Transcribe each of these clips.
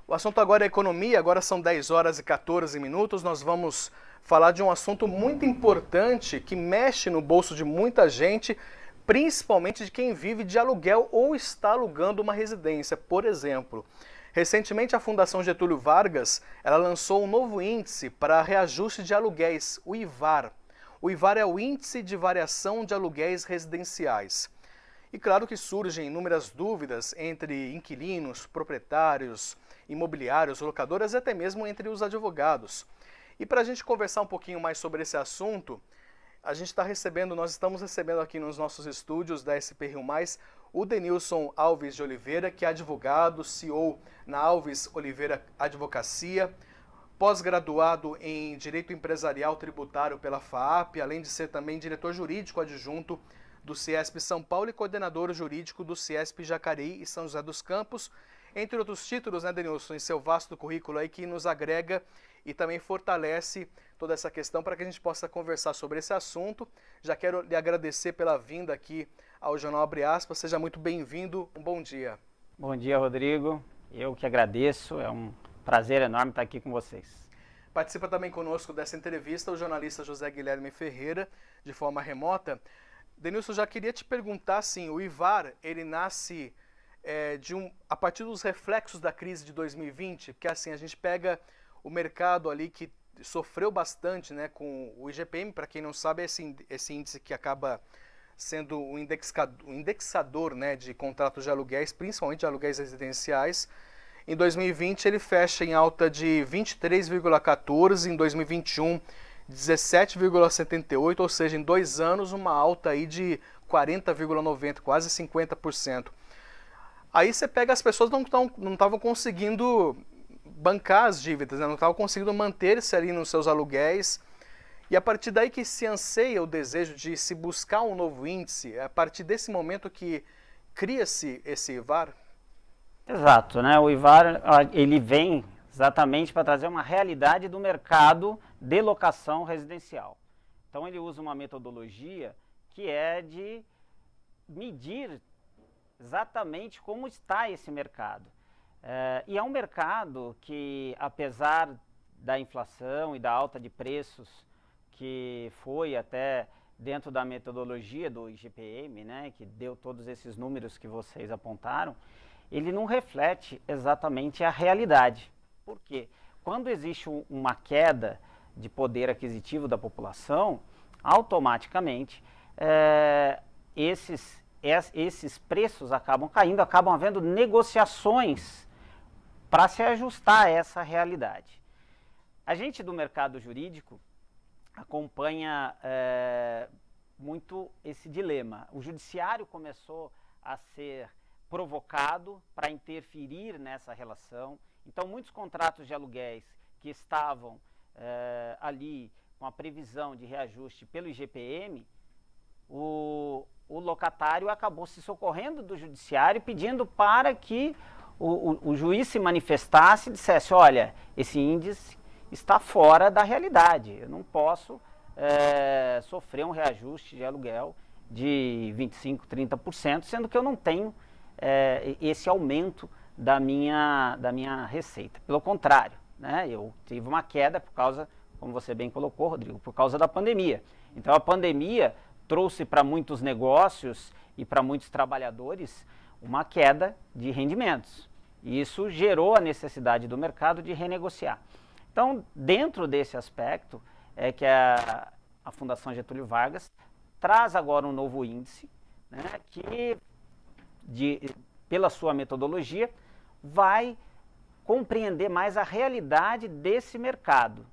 O assunto agora é economia, agora são 10 horas e 14 minutos. Nós vamos falar de um assunto muito importante que mexe no bolso de muita gente, principalmente de quem vive de aluguel ou está alugando uma residência, por exemplo. Recentemente, a Fundação Getúlio Vargas ela lançou um novo índice para reajuste de aluguéis, o IVAR. O IVAR é o Índice de Variação de Aluguéis Residenciais. E claro que surgem inúmeras dúvidas entre inquilinos, proprietários, imobiliários, locadoras e até mesmo entre os advogados. E para a gente conversar um pouquinho mais sobre esse assunto, nós estamos recebendo aqui nos nossos estúdios da SP Rio Mais o Denilson Alves de Oliveira, que é advogado, CEO na Alves Oliveira Advocacia, pós-graduado em Direito Empresarial Tributário pela FAAP, além de ser também diretor jurídico adjunto do CIESP São Paulo e coordenador jurídico do CIESP Jacareí e São José dos Campos, entre outros títulos, né, Denilson, em seu vasto currículo aí que nos agrega e também fortalece toda essa questão para que a gente possa conversar sobre esse assunto. Já quero lhe agradecer pela vinda aqui ao Jornal Abre Aspas. Seja muito bem-vindo. Um bom dia. Bom dia, Rodrigo. Eu que agradeço. É um prazer enorme estar aqui com vocês. Participa também conosco dessa entrevista o jornalista José Guilherme Ferreira, de forma remota. Denilson, já queria te perguntar, assim, o IVAR, ele nasce a partir dos reflexos da crise de 2020, porque assim, a gente pega o mercado ali que sofreu bastante, né, com o IGPM, para quem não sabe, é esse índice que acaba sendo um indexador, né, de contratos de aluguéis, principalmente de aluguéis residenciais. Em 2020 ele fecha em alta de 23,14, em 2021 17,78, ou seja, em 2 anos uma alta aí de 40,90, quase 50%. Aí você pega as pessoas não estavam conseguindo bancar as dívidas, né? Não estavam conseguindo manter-se ali nos seus aluguéis. E a partir daí que se anseia o desejo de se buscar um novo índice, é a partir desse momento que cria-se esse IVAR? Exato, né? O IVAR ele vem exatamente para trazer uma realidade do mercado de locação residencial. Então ele usa uma metodologia que é de medir exatamente como está esse mercado. E é um mercado que, apesar da inflação e da alta de preços, que foi até dentro da metodologia do IGPM, né, que deu todos esses números que vocês apontaram, ele não reflete exatamente a realidade. Por quê? Quando existe uma queda de poder aquisitivo da população, automaticamente esses preços acabam caindo, acabam havendo negociações para se ajustar a essa realidade. A gente do mercado jurídico acompanha muito esse dilema. O judiciário começou a ser provocado para interferir nessa relação. Então, muitos contratos de aluguéis que estavam ali com a previsão de reajuste pelo IGPM, o locatário acabou se socorrendo do judiciário pedindo para que o juiz se manifestasse e dissesse, olha, esse índice está fora da realidade, eu não posso sofrer um reajuste de aluguel de 25%, 30%, sendo que eu não tenho esse aumento da minha receita. Pelo contrário, né, eu tive uma queda por causa, como você bem colocou, Rodrigo, por causa da pandemia. Então a pandemia trouxe para muitos negócios e para muitos trabalhadores uma queda de rendimentos. E isso gerou a necessidade do mercado de renegociar. Então, dentro desse aspecto, é que a Fundação Getúlio Vargas traz agora um novo índice, né, que, pela sua metodologia, vai compreender mais a realidade desse mercado.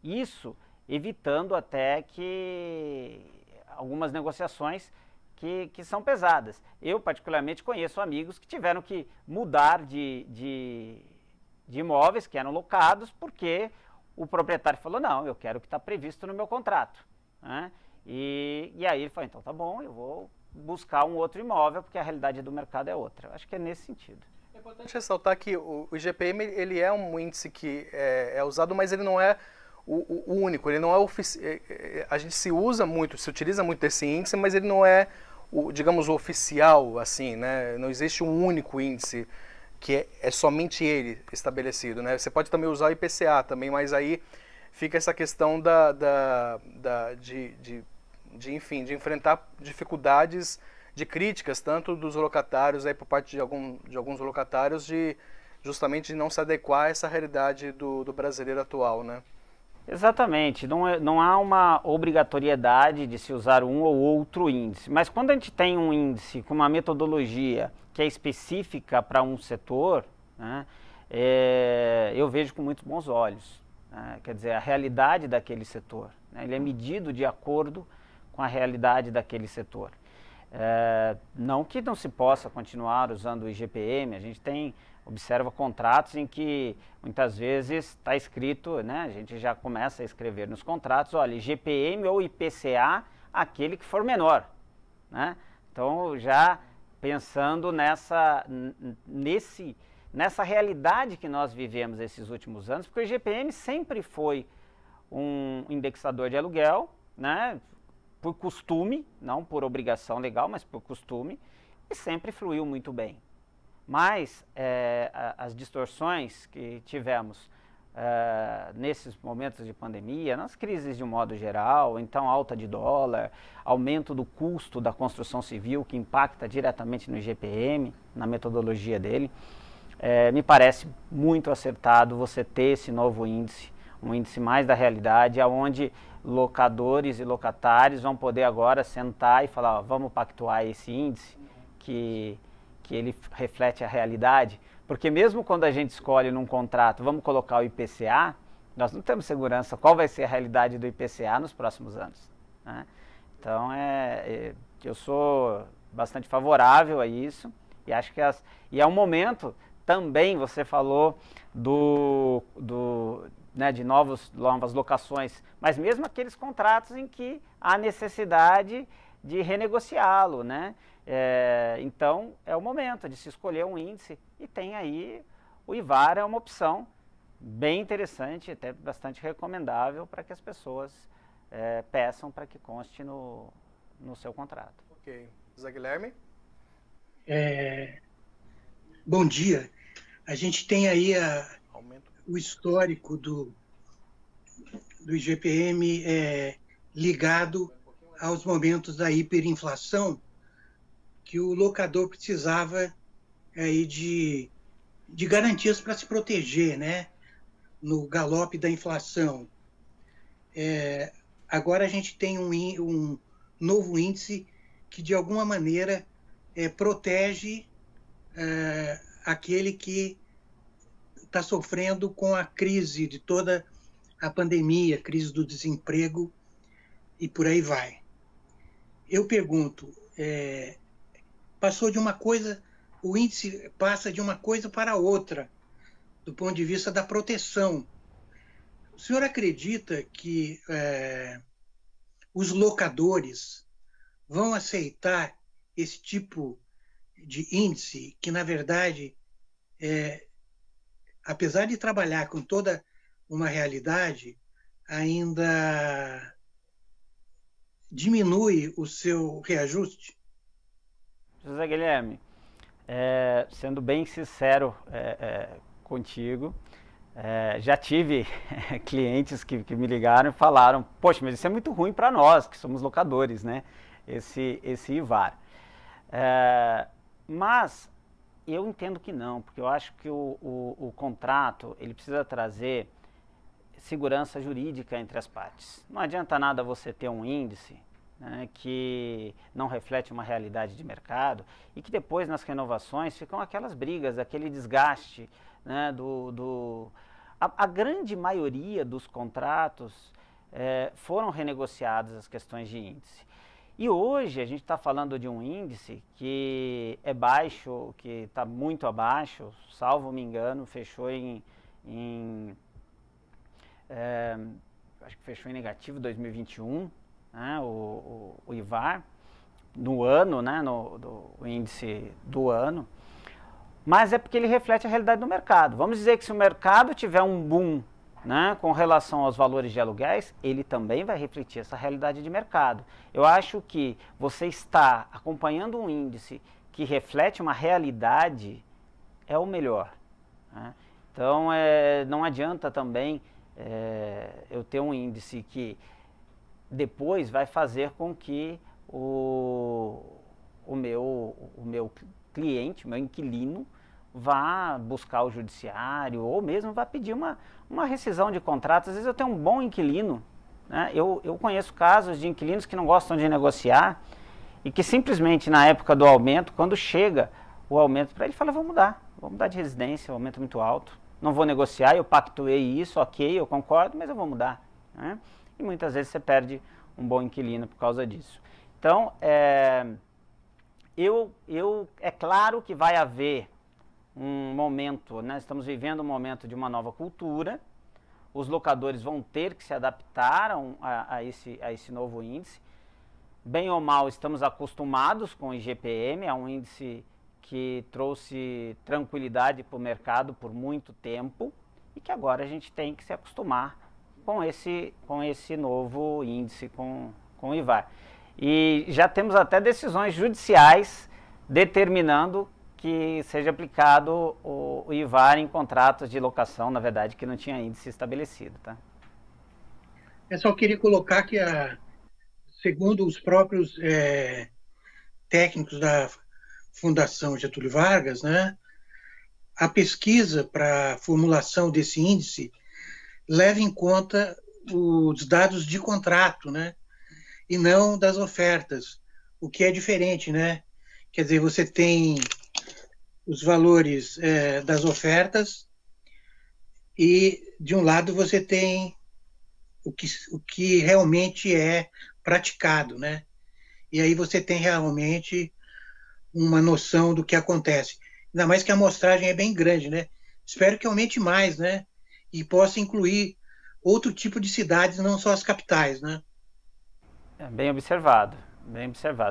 Isso evitando até que algumas negociações que são pesadas. Eu, particularmente, conheço amigos que tiveram que mudar de imóveis que eram locados porque o proprietário falou, não, eu quero o que está previsto no meu contrato. Né? E aí ele falou, então tá bom, eu vou buscar um outro imóvel porque a realidade do mercado é outra. Eu acho que é nesse sentido. É importante ressaltar que o IGPM ele é um índice que é usado, mas ele não é o único, ele não é a gente se utiliza muito esse índice, mas ele não é digamos, o oficial, assim, né? Não existe um único índice que é somente ele estabelecido, né? Você pode também usar o IPCA também, mas aí fica essa questão enfim, de enfrentar dificuldades de críticas, tanto dos locatários, aí por parte de alguns locatários, justamente de não se adequar a essa realidade do brasileiro atual, né? Exatamente, não há uma obrigatoriedade de se usar um ou outro índice, mas quando a gente tem um índice com uma metodologia que é específica para um setor, né, eu vejo com muitos bons olhos, né, quer dizer, a realidade daquele setor, né, ele é medido de acordo com a realidade daquele setor. Não que não se possa continuar usando o IGPM, a gente observa contratos em que muitas vezes está escrito, né, a gente já começa a escrever nos contratos, olha, IGPM ou IPCA, aquele que for menor, né? Então já pensando nessa realidade que nós vivemos esses últimos anos, porque o IGPM sempre foi um indexador de aluguel, né, por costume, não por obrigação legal, mas por costume, e sempre fluiu muito bem. Mas as distorções que tivemos nesses momentos de pandemia, nas crises de um modo geral, então alta de dólar, aumento do custo da construção civil, que impacta diretamente no IGPM, na metodologia dele, me parece muito acertado você ter esse novo índice, um índice mais da realidade, onde locadores e locatários vão poder agora sentar e falar, ó, vamos pactuar esse índice que ele reflete a realidade, porque mesmo quando a gente escolhe num contrato, vamos colocar o IPCA, nós não temos segurança qual vai ser a realidade do IPCA nos próximos anos, né? Então, eu sou bastante favorável a isso, e acho que e é um momento, também você falou né, de novas locações, mas mesmo aqueles contratos em que há necessidade de renegociá-lo, né? Então, é o momento de se escolher um índice e tem aí o IVAR, é uma opção bem interessante, até bastante recomendável para que as pessoas peçam para que conste no seu contrato. Ok. Zé Guilherme? Bom dia. A gente tem aí o histórico do IGPM ligado aos momentos da hiperinflação, que o locador precisava aí de garantias para se proteger, né, no galope da inflação. Agora a gente tem um novo índice que, de alguma maneira, protege aquele que está sofrendo com a crise de toda a pandemia, crise do desemprego e por aí vai. Eu pergunto, o índice passa de uma coisa para outra, do ponto de vista da proteção. O senhor acredita que os locadores vão aceitar esse tipo de índice, que, na verdade, apesar de trabalhar com toda uma realidade, ainda diminui o seu reajuste? José Guilherme, sendo bem sincero contigo, já tive clientes que me ligaram e falaram, poxa, mas isso é muito ruim para nós, que somos locadores, né? Esse IVAR. Mas eu entendo que não, porque eu acho que o contrato ele precisa trazer segurança jurídica entre as partes. Não adianta nada você ter um índice, né, que não reflete uma realidade de mercado e que depois nas renovações ficam aquelas brigas, aquele desgaste, né, a grande maioria dos contratos foram renegociados as questões de índice. E hoje a gente está falando de um índice que é baixo, que está muito abaixo, salvo me engano, fechou acho que fechou em negativo 2021, né, o IVAR, no ano, né, o índice do ano, mas é porque ele reflete a realidade do mercado. Vamos dizer que se o mercado tiver um boom, né, com relação aos valores de aluguéis, ele também vai refletir essa realidade de mercado. Eu acho que você está acompanhando um índice que reflete uma realidade é o melhor, né? Então, não adianta também eu ter um índice que depois vai fazer com que o meu cliente, o meu inquilino, vá buscar o judiciário ou mesmo vá pedir uma rescisão de contrato. Às vezes eu tenho um bom inquilino, né? Eu conheço casos de inquilinos que não gostam de negociar e que simplesmente na época do aumento, quando chega o aumento para ele, fala: vou mudar de residência, o aumento é muito alto, não vou negociar, eu pactuei isso, ok, eu concordo, mas eu vou mudar, né? E muitas vezes você perde um bom inquilino por causa disso. Então, é claro que vai haver um momento, né? Estamos vivendo um momento de uma nova cultura, os locadores vão ter que se adaptar a esse novo índice. Bem ou mal, estamos acostumados com o IGPM, é um índice que trouxe tranquilidade para o mercado por muito tempo e que agora a gente tem que se acostumar com esse novo índice, com o IVAR. E já temos até decisões judiciais determinando que seja aplicado o IVAR em contratos de locação, na verdade, que não tinha índice estabelecido, tá? Eu só queria colocar que, segundo os próprios técnicos da Fundação Getúlio Vargas, né, a pesquisa para a formulação desse índice leva em conta os dados de contrato, né, e não das ofertas, o que é diferente, né? Quer dizer, você tem os valores das ofertas e, de um lado, você tem o que realmente é praticado, né? E aí você tem realmente uma noção do que acontece. Ainda mais que a amostragem é bem grande, né? Espero que aumente mais, né? E possa incluir outro tipo de cidades, não só as capitais, né? Bem observado,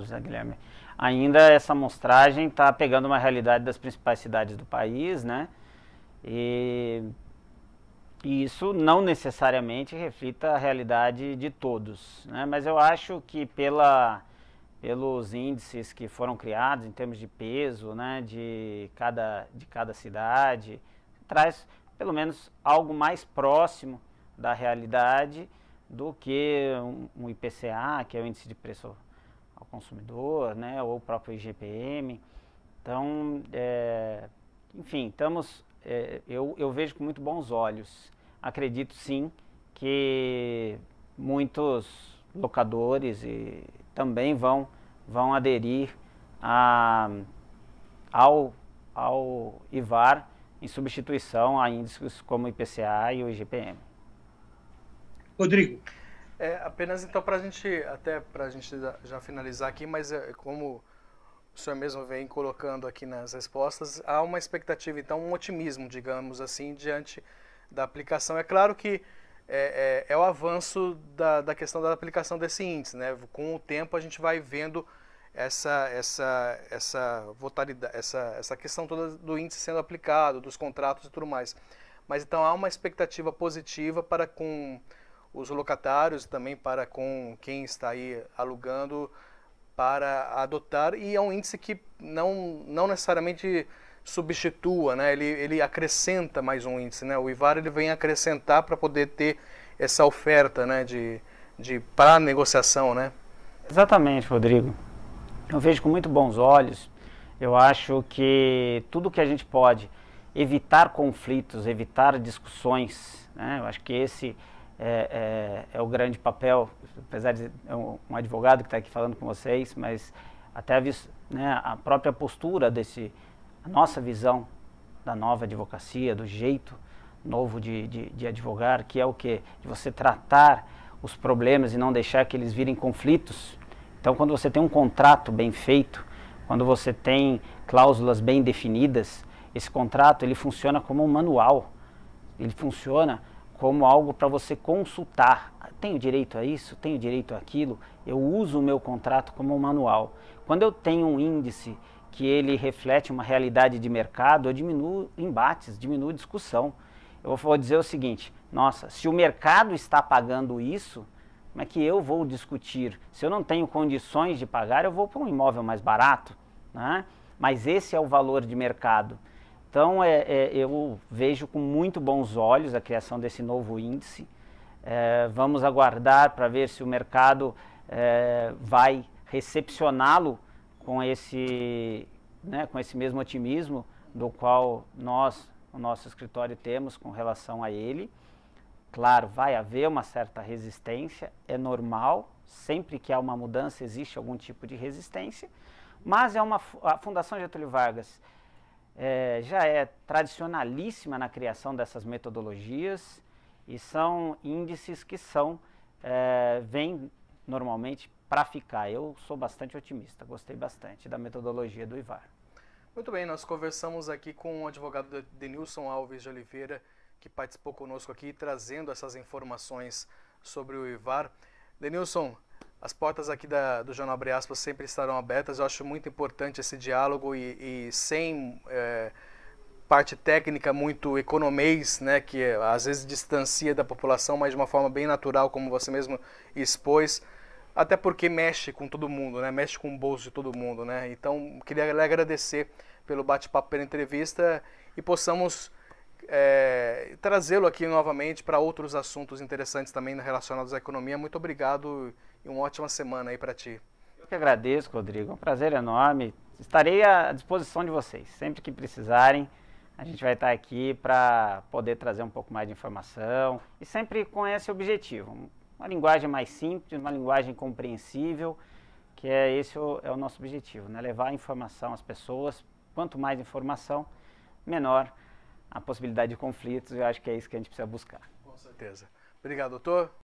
José Guilherme. Ainda essa amostragem está pegando uma realidade das principais cidades do país, né? E isso não necessariamente reflita a realidade de todos, né? Mas eu acho que pelos índices que foram criados em termos de peso, né, de cada cidade, traz pelo menos algo mais próximo da realidade do que um IPCA, que é o índice de preço ao consumidor, né, ou o próprio IGPM. Então, enfim, eu vejo com muito bons olhos. Acredito sim que muitos locadores também vão aderir ao IVAR em substituição a índices como o IPCA e o IGPM. Rodrigo. Apenas então para a gente já finalizar aqui, mas como o senhor mesmo vem colocando aqui nas respostas, há uma expectativa, então um otimismo, digamos assim, diante da aplicação. É claro que é o avanço da questão da aplicação desse índice, né? Com o tempo a gente vai vendo essa questão toda do índice sendo aplicado, dos contratos e tudo mais. Mas então há uma expectativa positiva para com os locatários, também para com quem está aí alugando, para adotar, e é um índice que não necessariamente substitua, né? Ele acrescenta mais um índice, né? O IVAR ele vem acrescentar para poder ter essa oferta, né, para negociação, né? Exatamente, Rodrigo. Eu vejo com muito bons olhos. Eu acho que tudo que a gente pode evitar conflitos, evitar discussões, né? Eu acho que esse é o grande papel, apesar de ser um advogado que está aqui falando com vocês, mas até né, a própria postura a nossa visão da nova advocacia, do jeito novo de advogar, que é o quê? De você tratar os problemas e não deixar que eles virem conflitos. Então, quando você tem um contrato bem feito, quando você tem cláusulas bem definidas, esse contrato ele funciona como um manual, ele funciona como algo para você consultar. Tenho direito a isso? Tenho direito àquilo? Eu uso o meu contrato como um manual. Quando eu tenho um índice que ele reflete uma realidade de mercado, eu diminuo embates, diminuo discussão. Eu vou dizer o seguinte: nossa, se o mercado está pagando isso, como é que eu vou discutir? Se eu não tenho condições de pagar, eu vou para um imóvel mais barato, né? Mas esse é o valor de mercado. Então, eu vejo com muito bons olhos a criação desse novo índice. Vamos aguardar para ver se o mercado vai recepcioná-lo com esse mesmo otimismo do qual o nosso escritório temos com relação a ele. Claro, vai haver uma certa resistência, é normal, sempre que há uma mudança existe algum tipo de resistência, mas a Fundação Getúlio Vargas já é tradicionalíssima na criação dessas metodologias e são índices que vêm normalmente para ficar. Eu sou bastante otimista, gostei bastante da metodologia do IVAR. Muito bem, nós conversamos aqui com o advogado Denilson Alves de Oliveira, que participou conosco aqui, trazendo essas informações sobre o IVAR. Denilson, as portas aqui do Jornal Abre Aspas sempre estarão abertas. Eu acho muito importante esse diálogo e sem parte técnica muito economês, né, que às vezes distancia da população, mas de uma forma bem natural, como você mesmo expôs. Até porque mexe com todo mundo, né? Mexe com o bolso de todo mundo, né? Então, queria lhe agradecer pelo bate-papo, pela entrevista e possamos trazê-lo aqui novamente para outros assuntos interessantes também relacionados à economia. Muito obrigado e uma ótima semana aí para ti. Eu que agradeço, Rodrigo. É um prazer enorme. Estarei à disposição de vocês. Sempre que precisarem, a gente vai estar aqui para poder trazer um pouco mais de informação e sempre com esse objetivo. Uma linguagem mais simples, uma linguagem compreensível, que esse é o nosso objetivo, né? Levar a informação às pessoas. Quanto mais informação, menor a possibilidade de conflitos. Eu acho que é isso que a gente precisa buscar. Com certeza. Obrigado, doutor.